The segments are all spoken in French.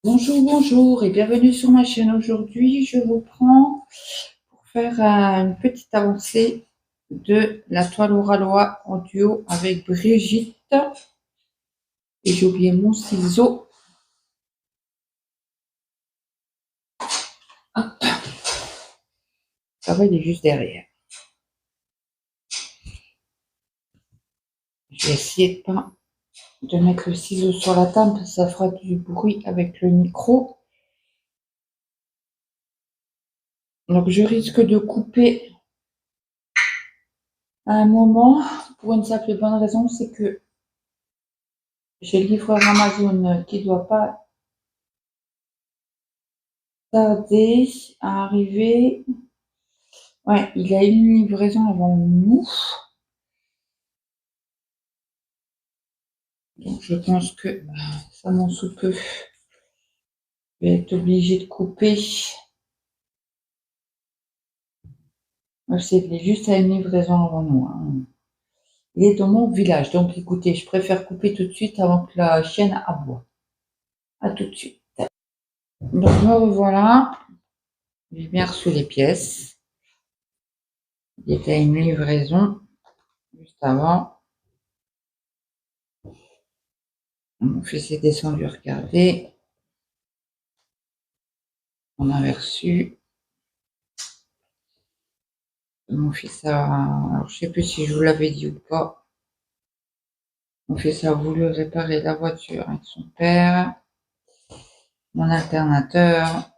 Bonjour, bonjour et bienvenue sur ma chaîne. Aujourd'hui, je vous prends pour faire une petite avancée de la toile Oralois en duo avec Brigitte. Et j'ai oublié mon ciseau. Hop, ça va, il est juste derrière. Je vais essayer de pas de mettre le ciseau sur la table parce que ça fera du bruit avec le micro. Donc je risque de couper à un moment pour une simple et bonne raison, c'est que j'ai le livreur Amazon qui ne doit pas tarder à arriver. Ouais, il a une livraison avant nous. Donc je pense que ça m'en sous peu. Je vais être obligée de couper. C'est juste à une livraison avant nous, hein. Il est dans mon village, donc écoutez, je préfère couper tout de suite avant que la chienne aboie. À tout de suite. Donc me revoilà. J'ai bien reçu les pièces. Il était à une livraison juste avant. Mon fils est descendu regarder. On avait reçu. Mon fils a. Alors, je sais plus si je vous l'avais dit ou pas. Mon fils a voulu réparer la voiture avec son père, mon alternateur,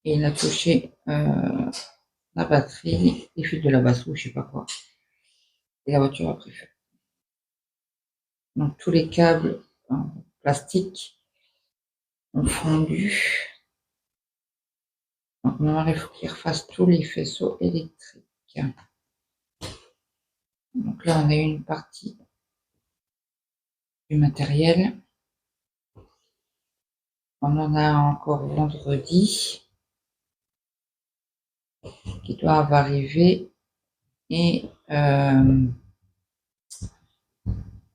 et il a touché la batterie, les fils de la batterie, je sais pas quoi. Et la voiture a pris feu. Donc tous les câbles en plastique ont fondu. Donc maintenant il faut qu'il refasse tous les faisceaux électriques. Donc là on a une partie du matériel. On en a encore vendredi qui doivent arriver et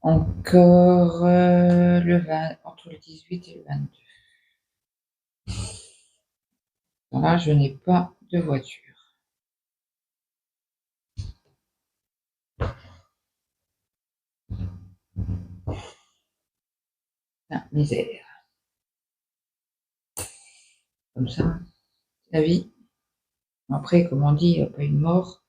encore le 20, entre le 18 et le 22. Là, je n'ai pas de voiture. La misère. Comme ça, la vie. Après, comme on dit, il n'y a pas une mort.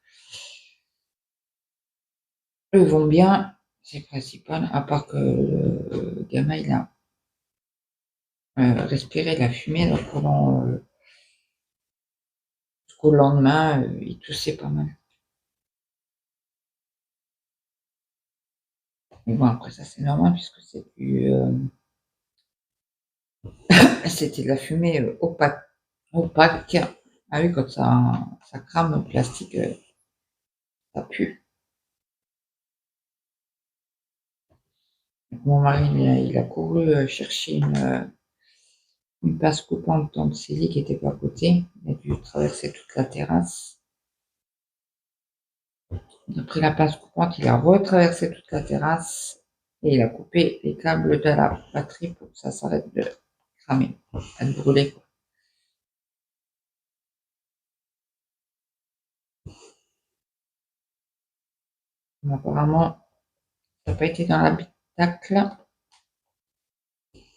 Eux vont bien, c'est principal, à part que le gamin, il a respiré la fumée, donc pendant jusqu'au lendemain, il toussait pas mal. Mais bon, après ça, c'est normal, puisque c'est c'était de la fumée opaque. Opaque. Ah oui, quand ça crame le plastique, ça pue. Donc, mon mari, il a couru chercher une passe coupante dans le cellier qui n'était pas à côté. Il a dû traverser toute la terrasse. Il a pris la passe coupante, il a retraversé toute la terrasse et il a coupé les câbles de la batterie pour que ça s'arrête de cramer, de brûler, quoi. Mais apparemment, ça n'a pas été dans l'habitacle.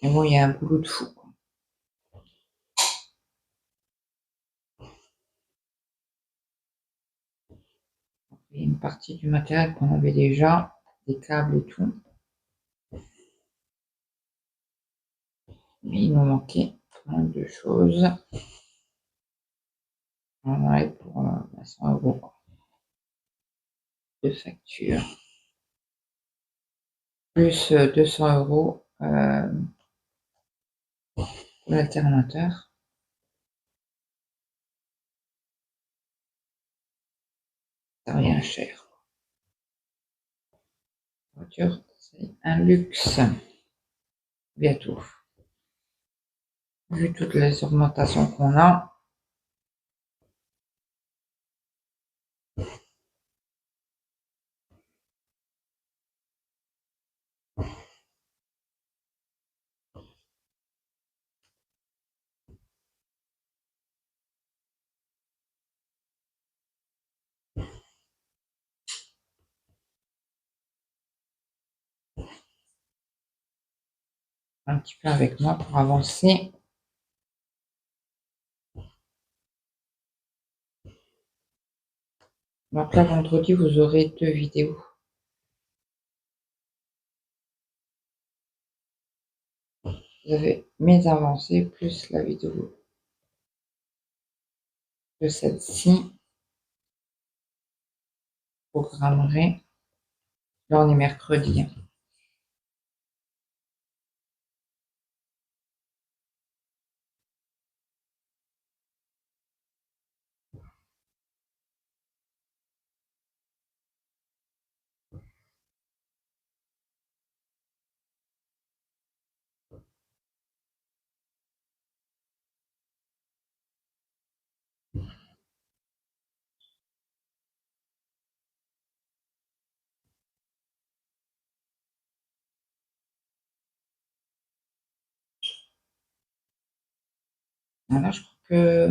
Mais bon, il y a un boulot de fou, quoi. Il y a une partie du matériel qu'on avait déjà, des câbles et tout. Mais il nous manquait plein de choses. On en pour 100 € de facture. Plus 200 € pour l'alternateur. Ça revient cher. La voiture, c'est un luxe. Bientôt. Vu toutes les augmentations qu'on a. un petit peu avec moi pour avancer. Donc là, vendredi, vous aurez 2 vidéos. Vous avez mes avancées plus la vidéo de celle-ci. Programmerai. Là, on est mercredi. Voilà, je crois que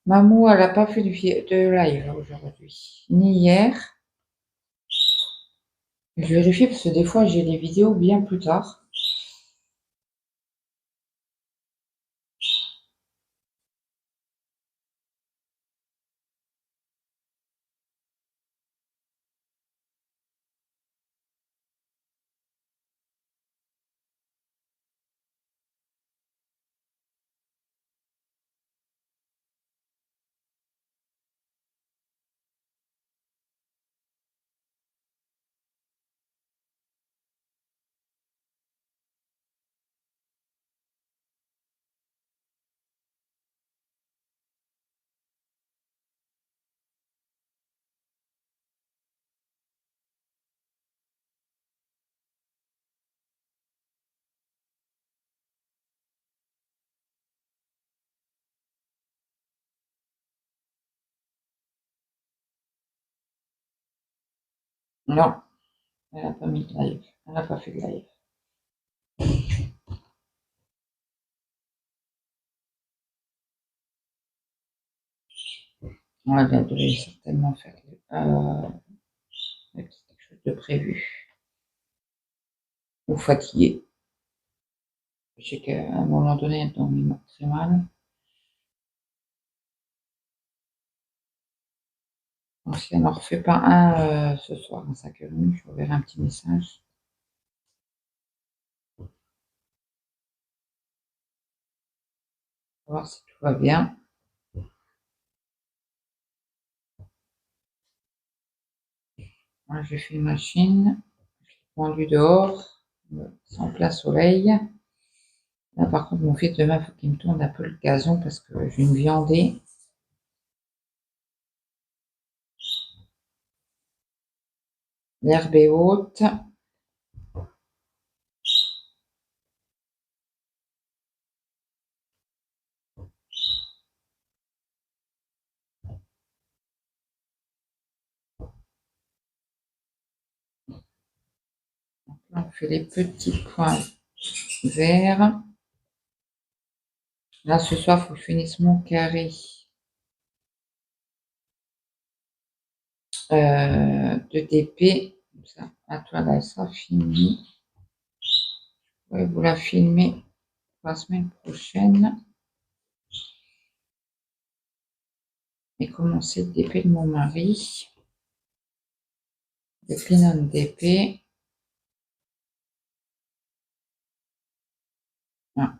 Mamou, elle n'a pas fait de live aujourd'hui, ni hier. Je vérifie parce que des fois, j'ai les vidéos bien plus tard. Non, elle n'a pas mis de live. Elle n'a pas fait de live. Elle devait certainement faire quelque chose de prévu. Ou fatiguée. Je sais qu'à un moment donné, elle dormait très mal. Donc, si elle n'en refait pas un ce soir à 5h30, je verrai un petit message. Pour voir si tout va bien. Moi, j'ai fait une machine. Je l'ai pendue dehors, sans plein soleil. Là, par contre, mon fils, demain, il faut qu'il me tourne un peu le gazon parce que j'ai une viandée. L'herbe est haute. On fait les petits points verts. Là, ce soir, il faut que je finisse mon carré de DP. Comme ça, la toile, elle sera finie. Je vais vous la filmer la semaine prochaine. Et commencer le DP de mon mari. Le Pinon DP. Ah.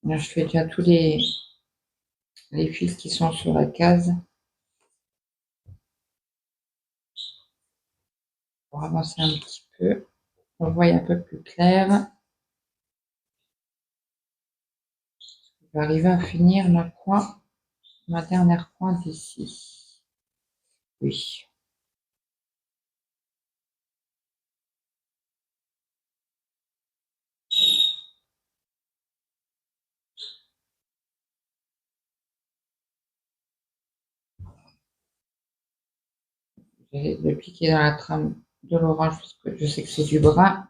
Là, je fais déjà tous les fils qui sont sur la case pour avancer un petit peu. On voit un peu plus clair. Je vais arriver à finir ma dernière pointe ici. Oui. Je vais le piquer dans la trame de l'orange parce que je sais que c'est du brun.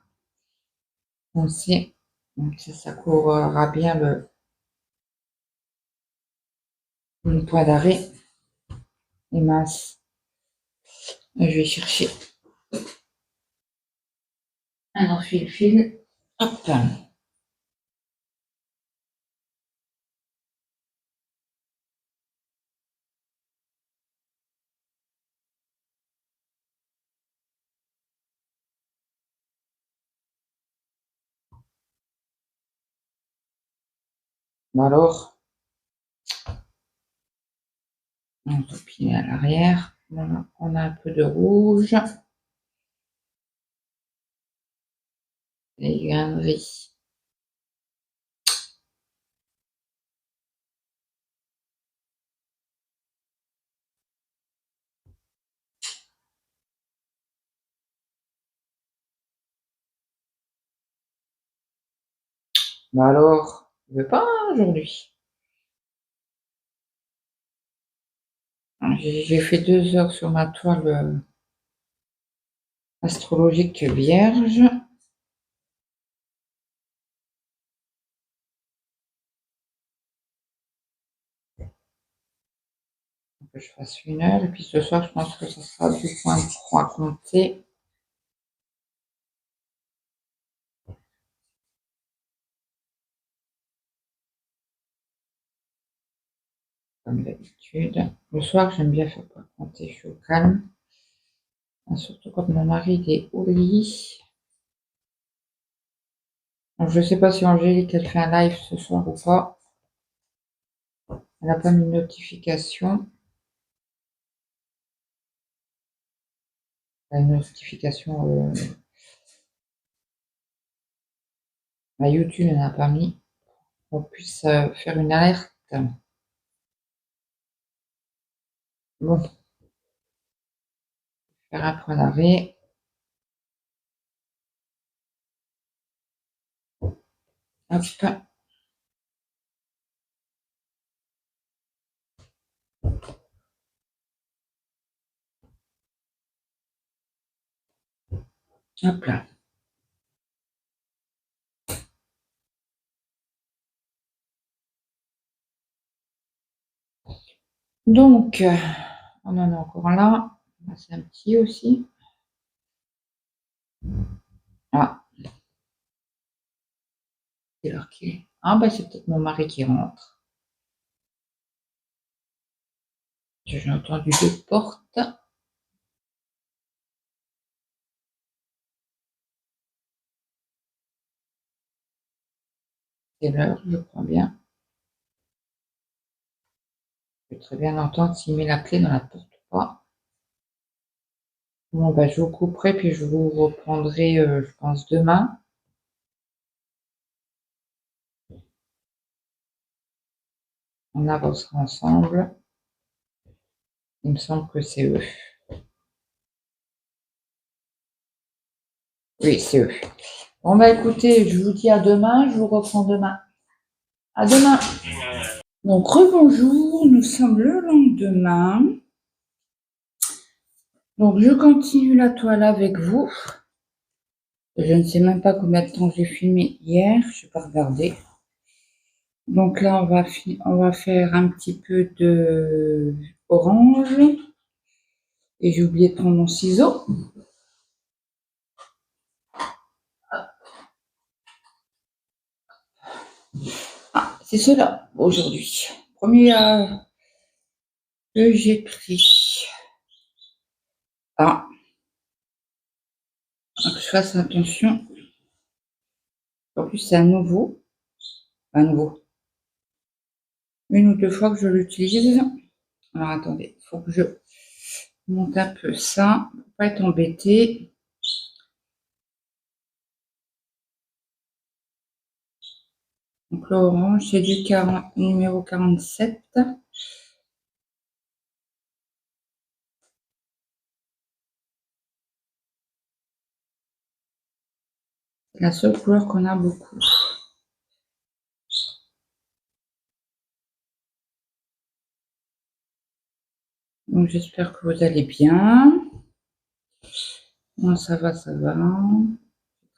foncé. Donc ça couvrira bien le point d'arrêt. Les masses. Je vais chercher un enfile-fil. Hop. Bon alors, on topine à l'arrière. Voilà, on a un peu de rouge. Les graineries. Bon alors, je veux pas aujourd'hui. J'ai fait 2 heures sur ma toile astrologique vierge. Que je fasse 1 heure. Et puis ce soir, je pense que ça sera du point de croix compté. Comme d'habitude. Le soir, j'aime bien faire point compté. Je suis au calme. Surtout quand mon mari est au lit. Donc, je ne sais pas si Angélique, elle fait un live ce soir ou pas. Elle n'a pas mis de notification. Une notification à YouTube, elle n'a pas mis. Qu'on puisse faire une alerte. Bon. Faire un point d'arrêt. Hop. Hop là. Donc, on en a encore là. C'est un petit aussi. Ah, c'est l'heure qu'il est. Ah, bah, c'est peut-être mon mari qui rentre. J'ai entendu 2 portes. C'est l'heure, je crois bien. Je peux très bien entendre s'il met la clé dans la porte ou pas. Bon, bah, je vous couperai, puis je vous reprendrai, je pense, demain. On avancera ensemble. Il me semble que c'est eux. Oui, c'est eux. Bon, bah, écoutez, je vous dis à demain. Je vous reprends demain. À demain. Donc, rebonjour. Nous sommes le lendemain. Donc, je continue la toile avec vous. Je ne sais même pas combien de temps j'ai filmé hier. Je n'ai pas regardé. Donc là, on va faire un petit peu de orange. Et j'ai oublié de prendre mon ciseau. Ah, c'est cela aujourd'hui. Premier que j'ai pris. Ah, faut que je fasse attention. En plus, c'est un nouveau. Un nouveau. 1 ou 2 fois que je l'utilise. Alors attendez, il faut que je monte un peu ça. Pour pas être embêté. Donc l'orange, c'est du numéro 47. C'est la seule couleur qu'on a beaucoup. Donc j'espère que vous allez bien. Bon, ça va, ça va.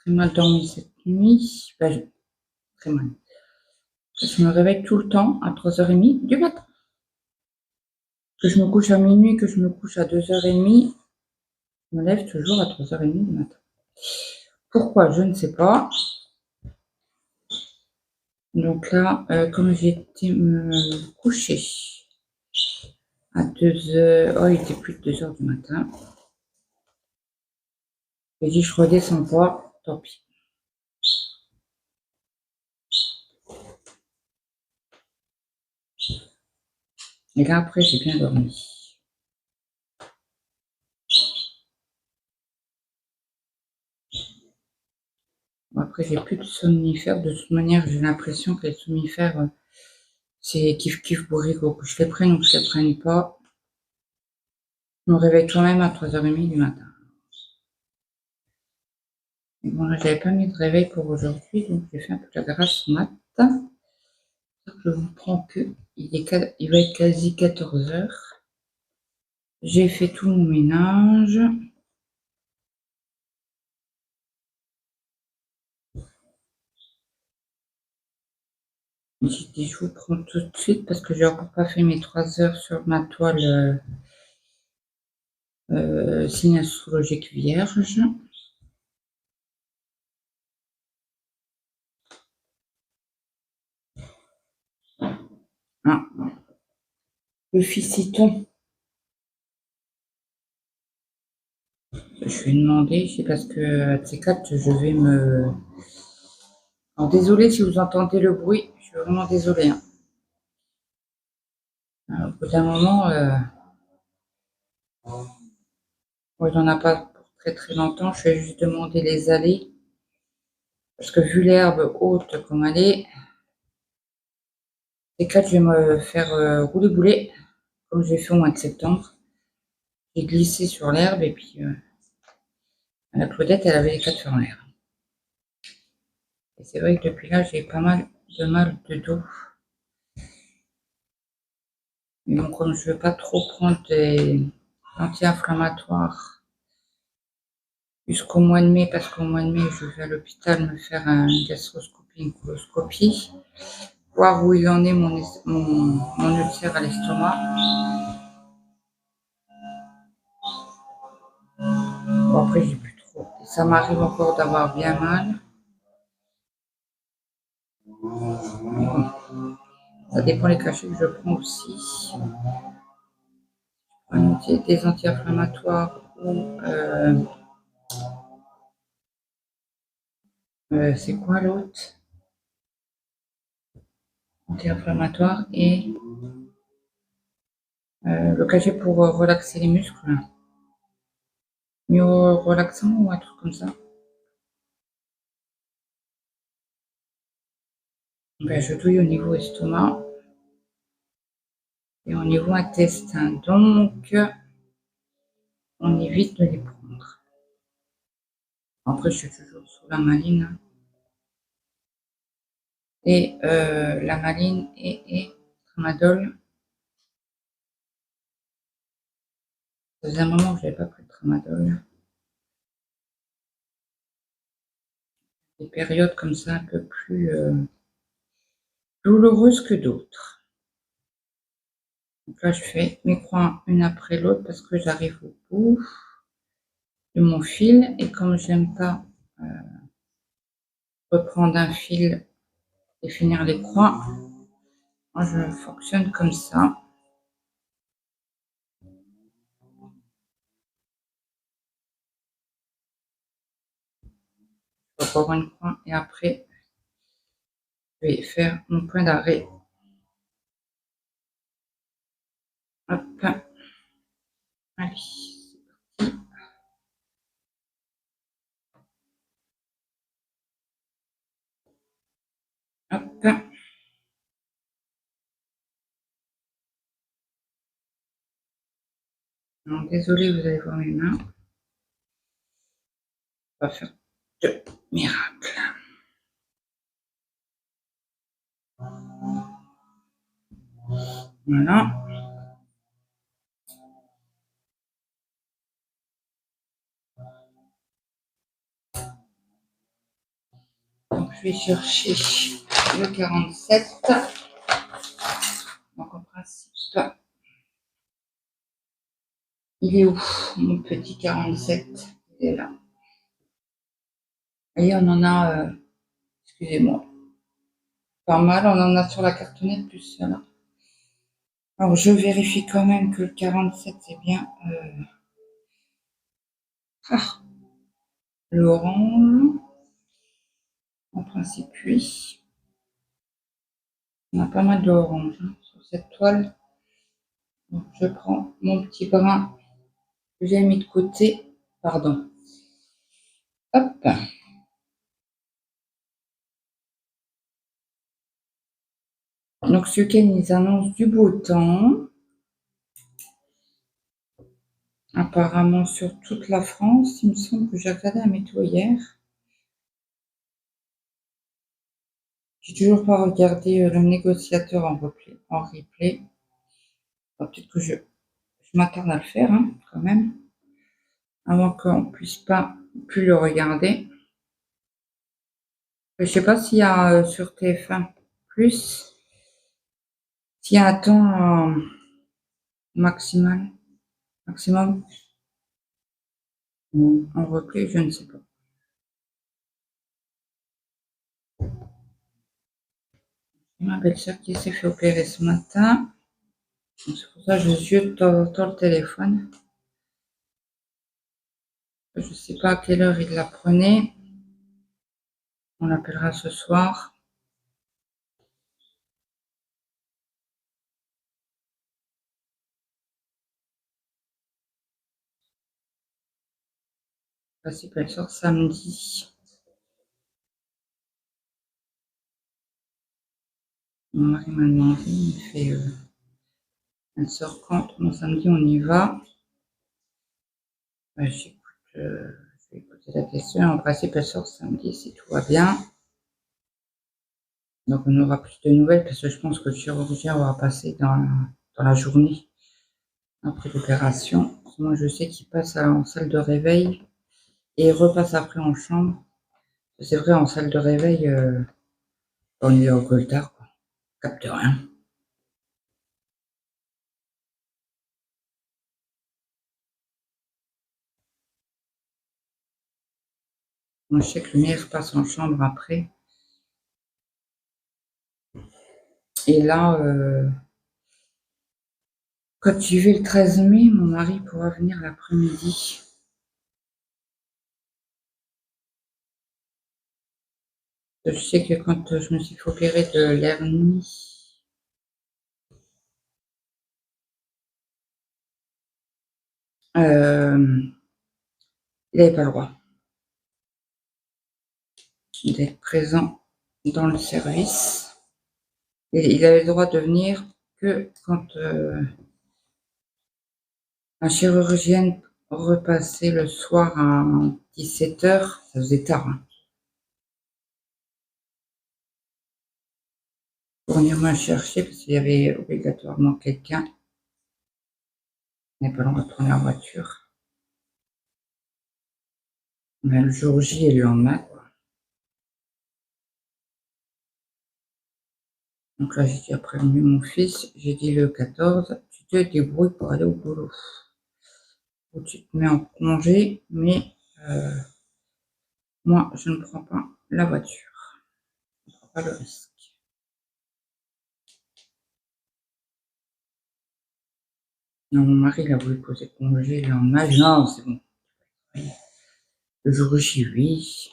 très mal dormi cette nuit. Très mal. Je me réveille tout le temps à 3h30 du matin. Que je me couche à minuit, que je me couche à 2h30, je me lève toujours à 3h30 du matin. Pourquoi? Je ne sais pas. Donc là, comme j'ai été me coucher à 2h, oh, il était plus de 2h du matin. J'ai dit, je redescends pas, tant pis. Et là, après, j'ai bien dormi. Bon, après, j'ai plus de somnifères. De toute manière, j'ai l'impression que les somnifères, c'est kiff-kiff bourrico. Que je les prenne ou que je les prenne pas. Je me réveille quand même à 3h30 du matin. Et bon, là, j'avais pas mis de réveil pour aujourd'hui, donc j'ai fait un peu la grâce ce matin. Je vous prends que il va être quasi 14h. J'ai fait tout mon ménage. J'ai dit, je vous prends tout de suite parce que j'ai encore pas fait mes 3 heures sur ma toile signe astrologique vierge. Ah, le fissiton. Je vais demander, c'est parce que de ces quatre, je vais me. Alors, désolé si vous entendez le bruit, je suis vraiment désolée. Hein. Au bout d'un moment, il n'en a pas pour très très longtemps. Je vais juste demander les allées. Parce que vu l'herbe haute comme elle est, ces quatre, je vais me faire rouler boulet, comme j'ai fait au mois de septembre. J'ai glissé sur l'herbe et puis la Claudette, elle avait les quatre fers en l'air. Et c'est vrai que depuis là, j'ai pas mal de mal de dos. Mais bon, comme je veux pas trop prendre des anti-inflammatoires jusqu'au mois de mai, parce qu'au mois de mai, je vais à l'hôpital me faire une gastroscopie, une coloscopie, voir où il en est mon ulcère à l'estomac. Bon, après, j'ai plus trop. Et ça m'arrive encore d'avoir bien mal. Bon, ça dépend des cachets que je prends aussi. Des anti-inflammatoires ou c'est quoi l'autre? Anti-inflammatoire et le cachet pour relaxer les muscles. Mieux relaxant ou un truc comme ça. Ben, je douille au niveau estomac et au niveau intestin. Donc, on évite de les prendre. Après, je suis toujours sous la maline. Hein. Et la maline et tramadol. Ça faisait un moment que je n'avais pas pris de tramadol. Des périodes comme ça un peu plus douloureuses que d'autres. Donc là, je fais mes croix une après l'autre parce que j'arrive au bout de mon fil. Et comme j'aime pas reprendre un fil et finir les croix, moi je fonctionne comme ça. Je vais avoir une croix et après, je vais faire mon point d'arrêt. Hop. Allez. Hop. Alors, désolé, vous allez voir mes mains. On va faire de miracles. Voilà. je vais chercher le 47. Donc en principe, il est où mon petit 47? Il est là. Et on en a, excusez-moi, pas mal. On en a sur la cartonnette plus là. Alors je vérifie quand même que le 47 c'est bien l'orange. En principe, oui. On a pas mal d'orange sur cette toile. Donc je prends mon petit brin que j'ai mis de côté. Pardon. Hop. Donc ce week-end, ils annoncent du beau temps. Apparemment sur toute la France. Il me semble que j'ai regardé la météo hier. J'ai toujours pas regardé le négociateur en replay. Peut-être que je m'attarde à le faire hein, quand même. Avant qu'on puisse pas plus le regarder. Je sais pas s'il y a sur TF1 plus, s'il y a un temps maximum en replay, je ne sais pas. Ma belle-sœur qui s'est fait opérer ce matin. C'est pour ça que je ziote de temps en temps le téléphone. Je ne sais pas à quelle heure il la prenait. On l'appellera ce soir. Je sais pas si elle sort samedi. Mon mari m'a demandé, il fait elle sort quand? Mon samedi on y va. J'écoute, je vais écouter la question. En principe elle sort samedi si tout va bien. Donc on aura plus de nouvelles parce que je pense que le chirurgien va passer dans la journée après l'opération. Moi je sais qu'il passe en salle de réveil et il repasse après en chambre. C'est vrai, en salle de réveil, on est au coltard, quoi. On capte rien. Moi je sais que le mien passe en chambre après. Et là, quand j'y vais le 13 mai, mon mari pourra venir l'après-midi. Je sais que quand je me suis fait opérer de l'hernie, il n'avait pas le droit d'être présent dans le service. Et il avait le droit de venir que quand un chirurgien repassait le soir à 17h, ça faisait tard, hein, pour venir me chercher parce qu'il y avait obligatoirement quelqu'un. On n'est pas loin de prendre la voiture. Mais le jour J et le lendemain, quoi. Donc là, j'ai déjà prévenu mon fils. J'ai dit le 14, tu te débrouilles pour aller au boulot. Ou tu te mets en congé, mais moi, je ne prends pas la voiture. Je ne prends pas le risque. Non, mon mari, il a voulu poser congé le lendemain. Non, c'est bon. Le jour J, oui.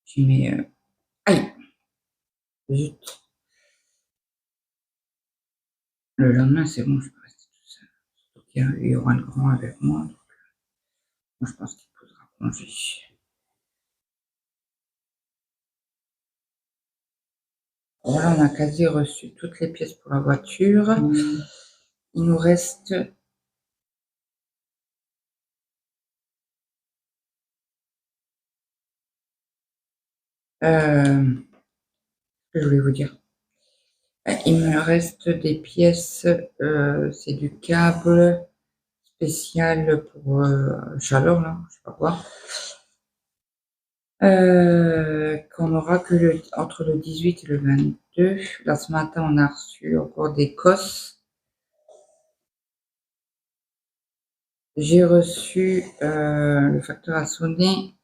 J'ai mis... aïe, zut. Le lendemain, c'est bon, je peux rester tout seul. Surtout qu'il y aura le grand avec moi. Donc, moi, je pense qu'il posera congé. Voilà, on a quasi reçu toutes les pièces pour la voiture. Il nous reste que je voulais vous dire. Il me reste des pièces, c'est du câble spécial pour chaleur, là, je sais pas quoi. qu'on aura que entre le 18 et le 22. Là, ce matin, on a reçu encore des COS. J'ai reçu, le facteur a sonné.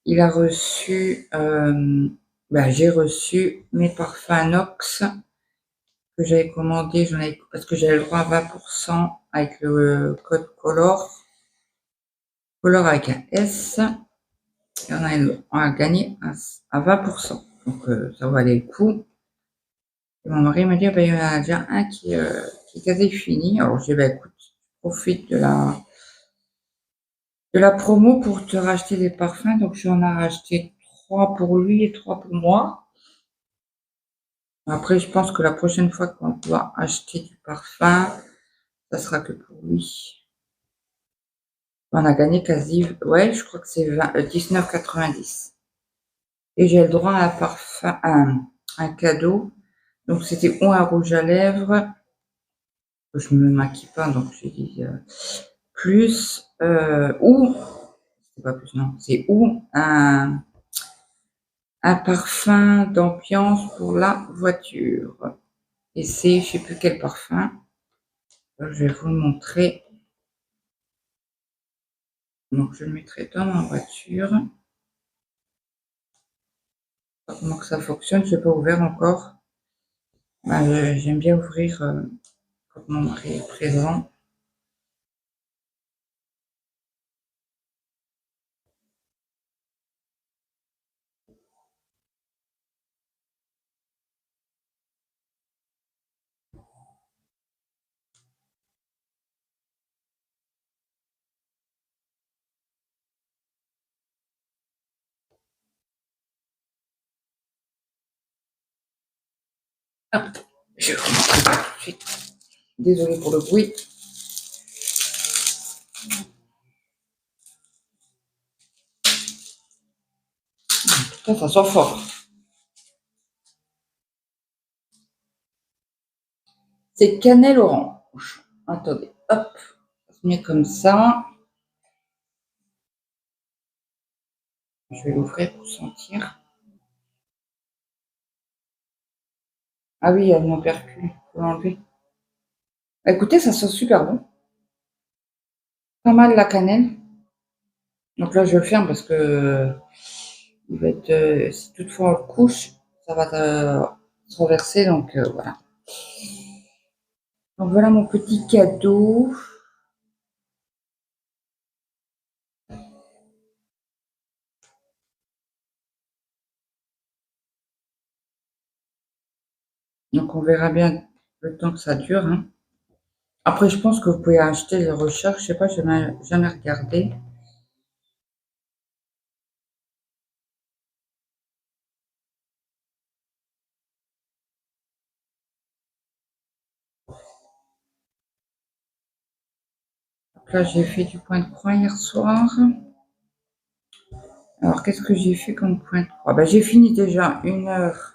Il a reçu, j'ai reçu mes parfums Nox que j'avais commandé, parce que j'avais le droit à 20% avec le code Color avec un S. Et on a gagné à 20%. Donc ça valait le coup. Et mon mari m'a dit, il y en a déjà un qui est quasi fini. Alors j'ai dit, écoute, profite de la promo pour te racheter des parfums. Donc j'en ai racheté 3 pour lui et 3 pour moi. Après, je pense que la prochaine fois qu'on doit acheter du parfum, ça sera que pour lui. On a gagné quasi, ouais, je crois que c'est 19,90. Et j'ai le droit à un parfum, un cadeau. Donc c'était ou un rouge à lèvres, je me maquille pas, donc j'ai dit plus, ou, c'est pas plus, non, c'est ou un parfum d'ambiance pour la voiture. Et c'est, je sais plus quel parfum. Je vais vous le montrer. Donc je le mettrai dans ma voiture. Comment que ça fonctionne, je n'ai pas ouvert encore. J'aime bien ouvrir quand mon mari est présent. Hop, je vais vous montrer ça tout de suite. Désolée pour le bruit. Ça sent fort. C'est cannelle orange. Attendez, hop, ça se met comme ça. Je vais l'ouvrir pour sentir. Ah oui, il y a mon percule, il faut l'enlever. Écoutez, ça sent super bon. Pas mal la cannelle. Donc là, je le ferme parce que il va être, si toutefois on le couche, ça va se renverser. Donc voilà. Donc voilà mon petit cadeau. Donc on verra bien le temps que ça dure. Hein. Après, je pense que vous pouvez acheter les recherches. Je sais pas, je n'ai jamais regardé. Donc là, j'ai fait du point de croix hier soir. Alors, qu'est-ce que j'ai fait comme point de croix? J'ai fini déjà 1 heure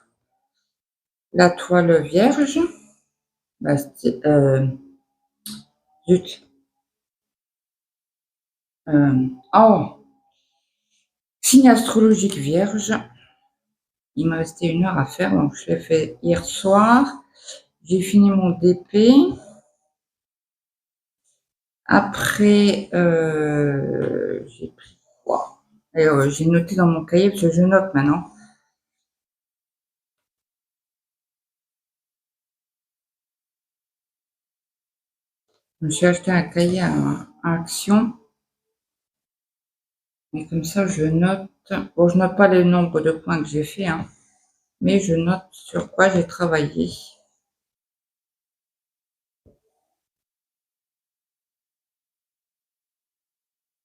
la toile vierge. Zut. Oh, signe astrologique vierge. Il me restait 1 heure à faire, donc je l'ai fait hier soir. J'ai fini mon DP. Après, j'ai pris quoi? J'ai noté dans mon cahier, parce que je note maintenant. Je me suis acheté un cahier à action. Mais comme ça, je note. Bon, je note pas le nombre de points que j'ai fait, hein, mais je note sur quoi j'ai travaillé.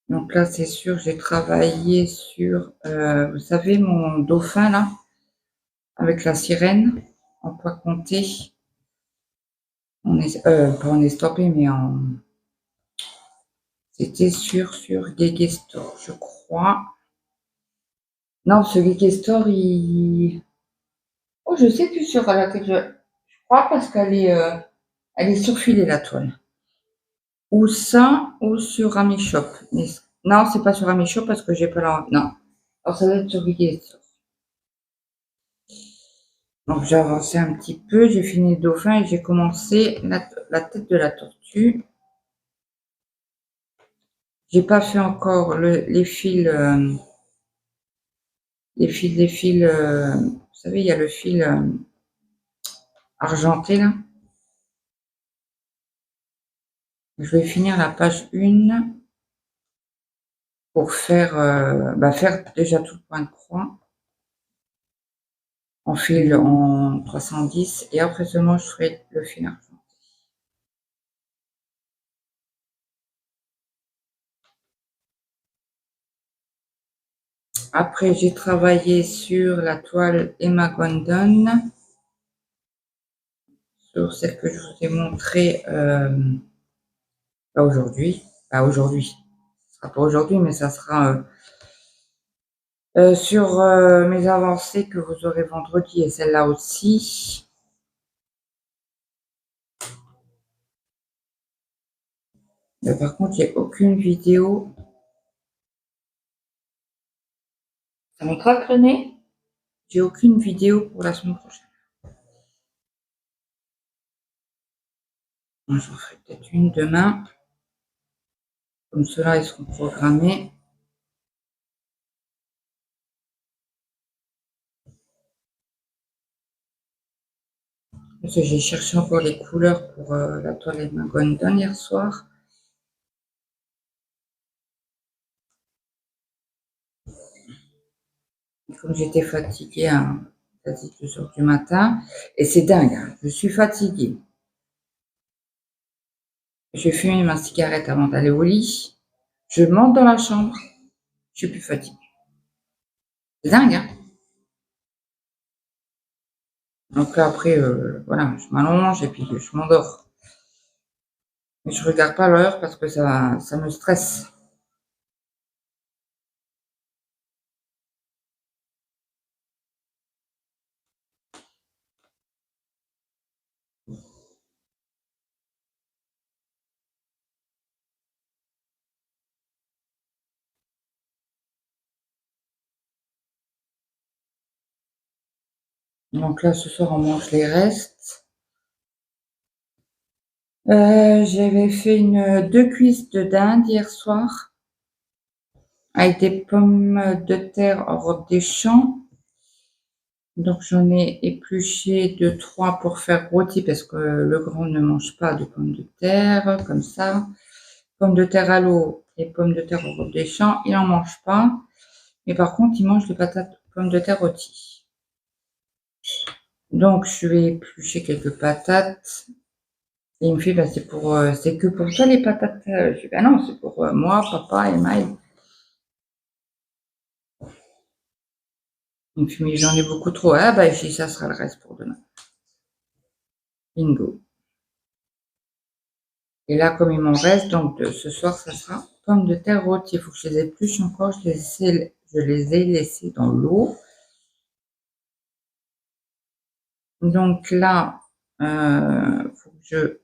Donc là, c'est sûr, j'ai travaillé sur, vous savez, mon dauphin là, avec la sirène, en poids compté. Pas en estampé, mais en. C'était sur Geekstore, je crois. Non, ce Geekstore, oh, je sais plus sur laquelle je crois parce elle est surfilée la toile. Ou ça, ou sur Amishop. Mais non, c'est pas sur Amishop parce que j'ai pas la. Non. Alors, ça doit être surveillé. Donc, j'ai avancé un petit peu, j'ai fini le dauphin et j'ai commencé la tête de la tortue. J'ai pas fait encore les fils, vous savez, il y a le fil argenté là. Je vais finir la page 1 pour faire, faire déjà tout le point de croix en fil en 310 et après seulement je ferai le fil argenté. Après, j'ai travaillé sur la toile Emma Gondon, sur celle que je vous ai montrée pas aujourd'hui. Pas aujourd'hui. Ce sera pas aujourd'hui, mais ça sera sur mes avancées que vous aurez vendredi et celle-là aussi. Mais par contre, j'ai aucune vidéo. Ça me craque le nez. J'ai aucune vidéo pour la semaine prochaine. J'en ferai peut-être une demain. Comme cela, ils seront programmés. Parce que j'ai cherché encore les couleurs pour la toilette Gondon hier soir. Et comme j'étais fatiguée à quasi 2 heures du matin, et c'est dingue, hein, je suis fatiguée. Je fume ma cigarette avant d'aller au lit. Je monte dans la chambre, je suis plus fatiguée. C'est dingue, hein. Donc là, après, voilà, je m'allonge et puis je m'endors. Mais je regarde pas l'heure parce que ça me stresse. Donc là, ce soir, on mange les restes. J'avais fait 2 cuisses de dinde hier soir avec des pommes de terre en robe des champs. Donc j'en ai épluché 2-3 pour faire rôti parce que le grand ne mange pas de pommes de terre comme ça. Pommes de terre à l'eau et pommes de terre au robe des champs, il n'en mange pas. Mais par contre, il mange les patates pommes de terre rôties. Donc je vais éplucher quelques patates. Et il me fait, c'est que pour toi les patates. Je dis, non, c'est pour moi, papa et Maï. Il me fait, mais j'en ai beaucoup trop. Ah bah, je dis, ça sera le reste pour demain. Bingo. Et là, comme il m'en reste, donc ce soir, ça sera pommes de terre rôties. Il faut que je les épluche encore. Je les ai laissées dans l'eau. Donc là, faut que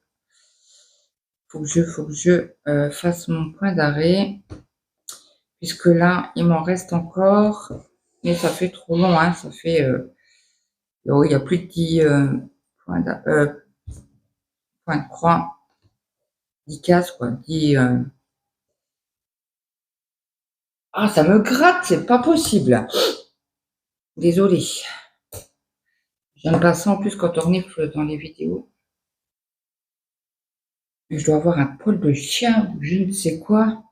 je fasse mon point d'arrêt. Puisque là, il m'en reste encore. Mais ça fait trop long, hein. Ça fait, il y a plus de 10 points de croix. 10 cases, quoi. 10, ah, ça me gratte, c'est pas possible. Désolée. J'aime pas ça en plus quand on renifle dans les vidéos. Je dois avoir un poil de chien ou je ne sais quoi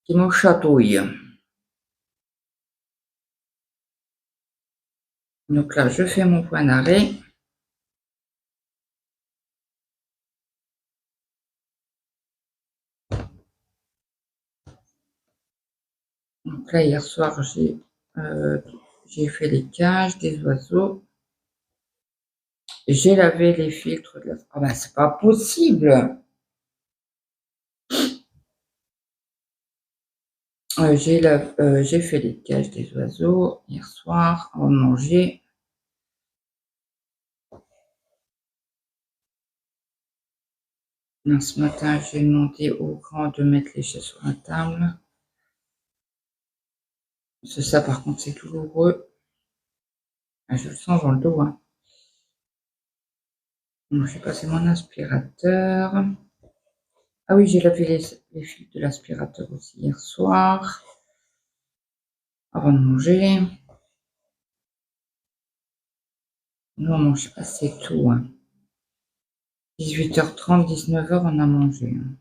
qui me chatouille. Donc là, je fais mon point d'arrêt. Donc là, hier soir, j'ai fait les cages des oiseaux. J'ai lavé les filtres de la... Ah ben, c'est pas possible. J'ai fait les cages des oiseaux hier soir avant de manger. Là, ce matin, j'ai demandé au grand de mettre les chaises sur la table. C'est ça, par contre, c'est douloureux. Ah, je le sens dans le dos, hein. Bon, je vais passer mon aspirateur. Ah oui, j'ai lavé les fils de l'aspirateur aussi hier soir, avant de manger. Nous, on mange assez tôt, hein. 18h30, 19h, on a mangé, hein.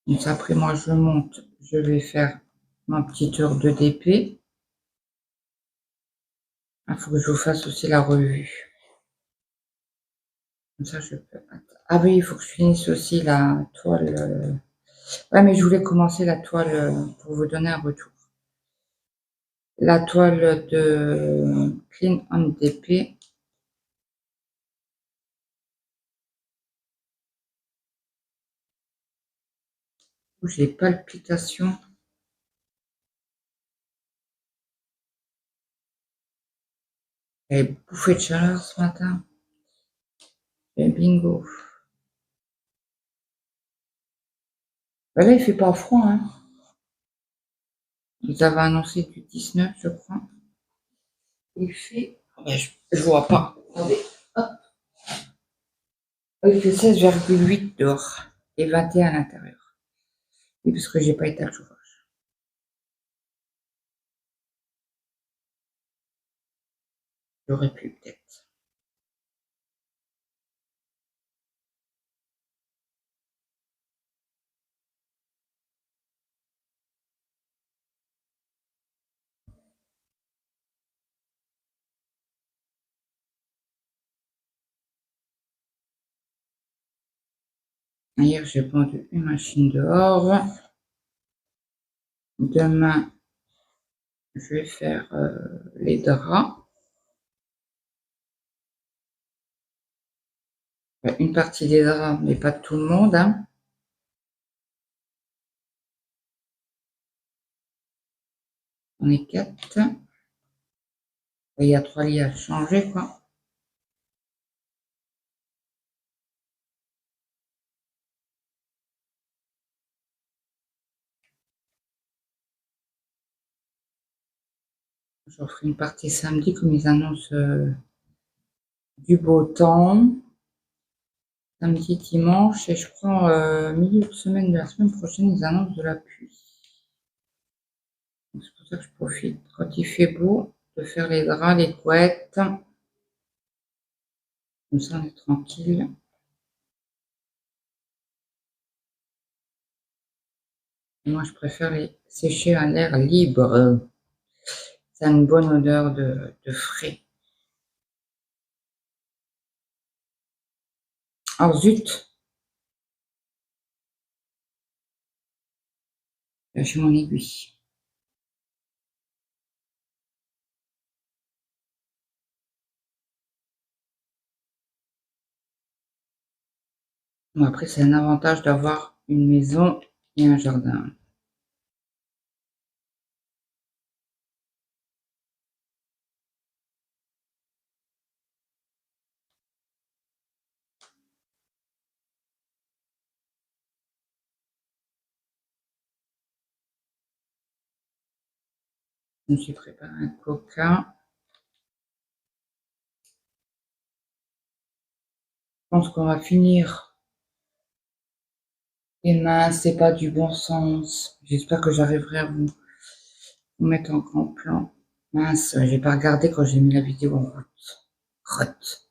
Donc après, moi, je monte, je vais faire ma petite heure de DP. Il faut que je vous fasse aussi la revue. Comme ça, je peux... Ah oui, il faut que je finisse aussi la toile. Ouais, mais je voulais commencer la toile pour vous donner un retour. La toile de Clean on DP. Où j'ai palpitations. J'avais bouffé de chaleur ce matin. Et bingo. Bah là, il fait pas froid, hein. Ils avaient annoncé du 19, je crois. Il fait... Ouais, je vois pas. Attendez. Hop. Il fait 16,8 dehors et 21 à l'intérieur. Oui, parce que j'ai pas été à le chauffage. J'aurais pu, peut-être. Hier, j'ai pendu une machine dehors. Demain, je vais faire les draps. Une partie des draps, mais pas tout le monde, hein. On est 4. Il y a 3 lits à changer, quoi. J'en ferai une partie samedi, comme ils annoncent du beau temps. Samedi, dimanche, et je prends milieu de semaine de la semaine prochaine, ils annoncent de la pluie. C'est pour ça que je profite, quand il fait beau, de faire les draps, les couettes. Comme ça, on est tranquille. Et moi, je préfère les sécher à l'air libre. Ça a une bonne odeur de frais. Alors, zut, j'ai mon aiguille. Bon, après, c'est un avantage d'avoir une maison et un jardin. Je me suis préparé un coca. Je pense qu'on va finir. Et mince, c'est pas du bon sens. J'espère que j'arriverai à vous mettre en grand plan. Mince, j'ai pas regardé quand j'ai mis la vidéo en route. Route.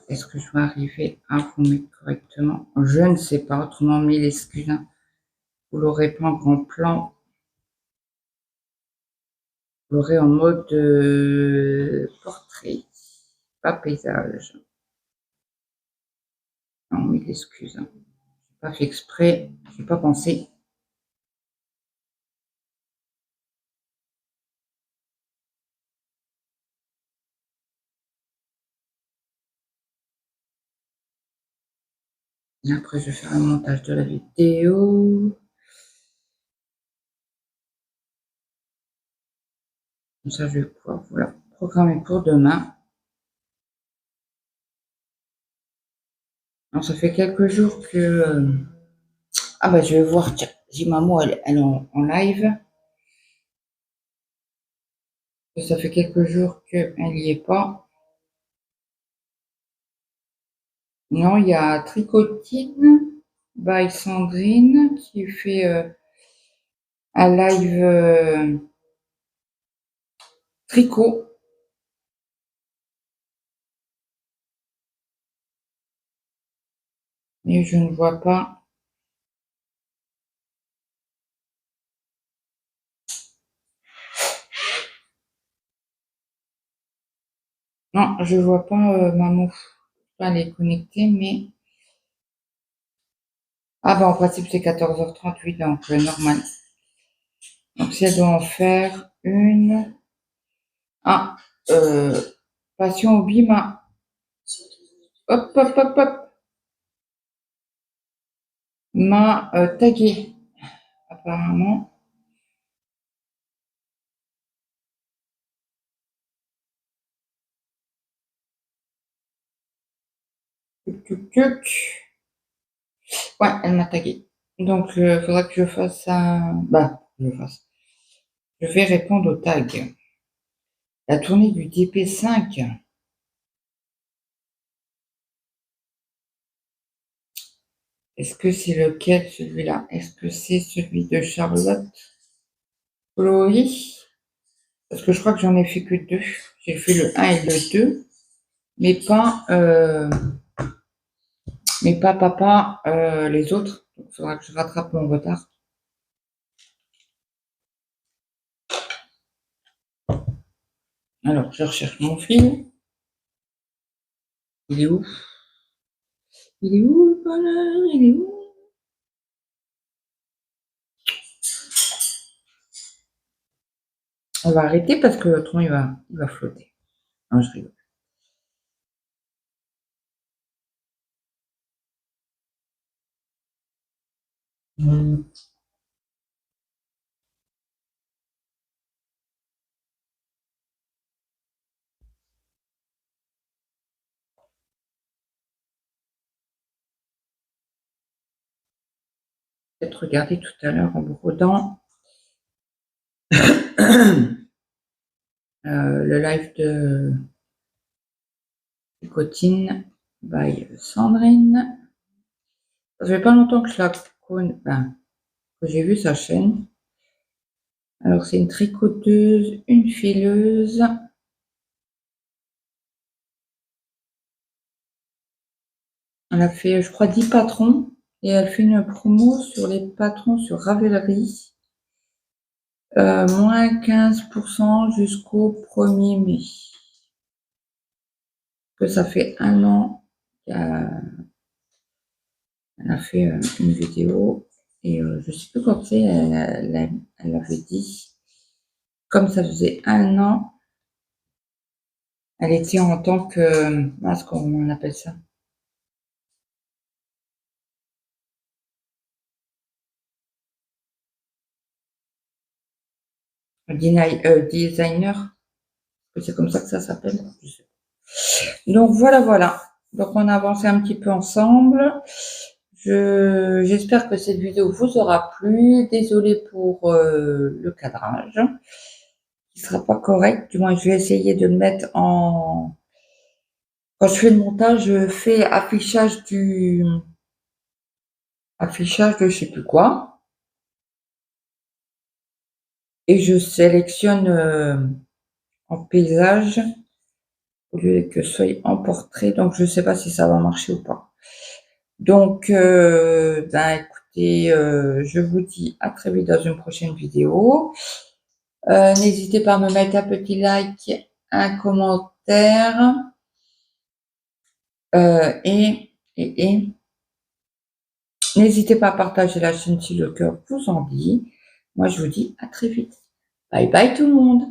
Est-ce que je vais arriver à vous mettre correctement? Je ne sais pas, autrement mille excuses, hein. Vous l'aurez pas en grand plan. Vous l'aurez en mode portrait, pas paysage. Non, mille excuses, hein. J'ai pas fait exprès, j'ai pas pensé. Et après, je vais faire un montage de la vidéo. Comme ça, je vais pouvoir vous la programmer pour demain. Alors, ça fait quelques jours que... Ah bah je vais voir, tiens, si maman elle est en live. Ça fait quelques jours qu'elle n'y est pas. Non, il y a Tricotine by Sandrine qui fait un live tricot. Mais je ne vois pas. Non, je vois pas maman. Elle est connectée, mais... Ah bah en principe c'est 14h38, donc normal. Donc si elle doit en faire une... Ah, Passion au Bima. Hop, hop, hop, hop. M'a tagué, apparemment. Tuc, tuc, tuc. Ouais, elle m'a tagué. Donc, il faudra que je fasse un... Bah, je fasse. Je vais répondre au tag. La tournée du DP5. Est-ce que c'est lequel, celui-là? Est-ce que c'est celui de Charlotte Chloé? Parce que je crois que j'en ai fait que deux. J'ai fait le 1 et le 2, mais pas papa, les autres. Donc, il faudra que je rattrape mon retard. Alors, je recherche mon fil. Il est où? Il est où le bonheur? Il est où? On va arrêter parce que l'autre il va flotter. Non, je rigole. Peut-être regarder tout à l'heure en brodant le live de Cotine by Sandrine. Ça fait pas longtemps que je la connais, que j'ai vu sa chaîne. Alors, c'est une tricoteuse, une fileuse. Elle a fait, je crois, 10 patrons. Et elle fait une promo sur les patrons sur Ravelry. Moins 15% jusqu'au 1er mai. Que ça fait un an qu'elle a fait une vidéo. Et je sais plus quand c'est, elle avait dit, comme ça faisait un an, elle était en tant que, comment on appelle ça? Designer, c'est comme ça que ça s'appelle. Donc voilà, voilà. Donc on a avancé un petit peu ensemble. J'espère que cette vidéo vous aura plu. Désolée pour le cadrage, qui sera pas correct. Du moins, je vais essayer de le mettre en... Quand je fais le montage, je fais affichage de je sais plus quoi. Et je sélectionne en paysage au lieu que ce soit en portrait. Donc, je sais pas si ça va marcher ou pas. Donc, écoutez, je vous dis à très vite dans une prochaine vidéo. N'hésitez pas à me mettre un petit like, un commentaire et n'hésitez pas à partager la chaîne si le cœur vous en dit. Moi, je vous dis à très vite. Bye bye tout le monde.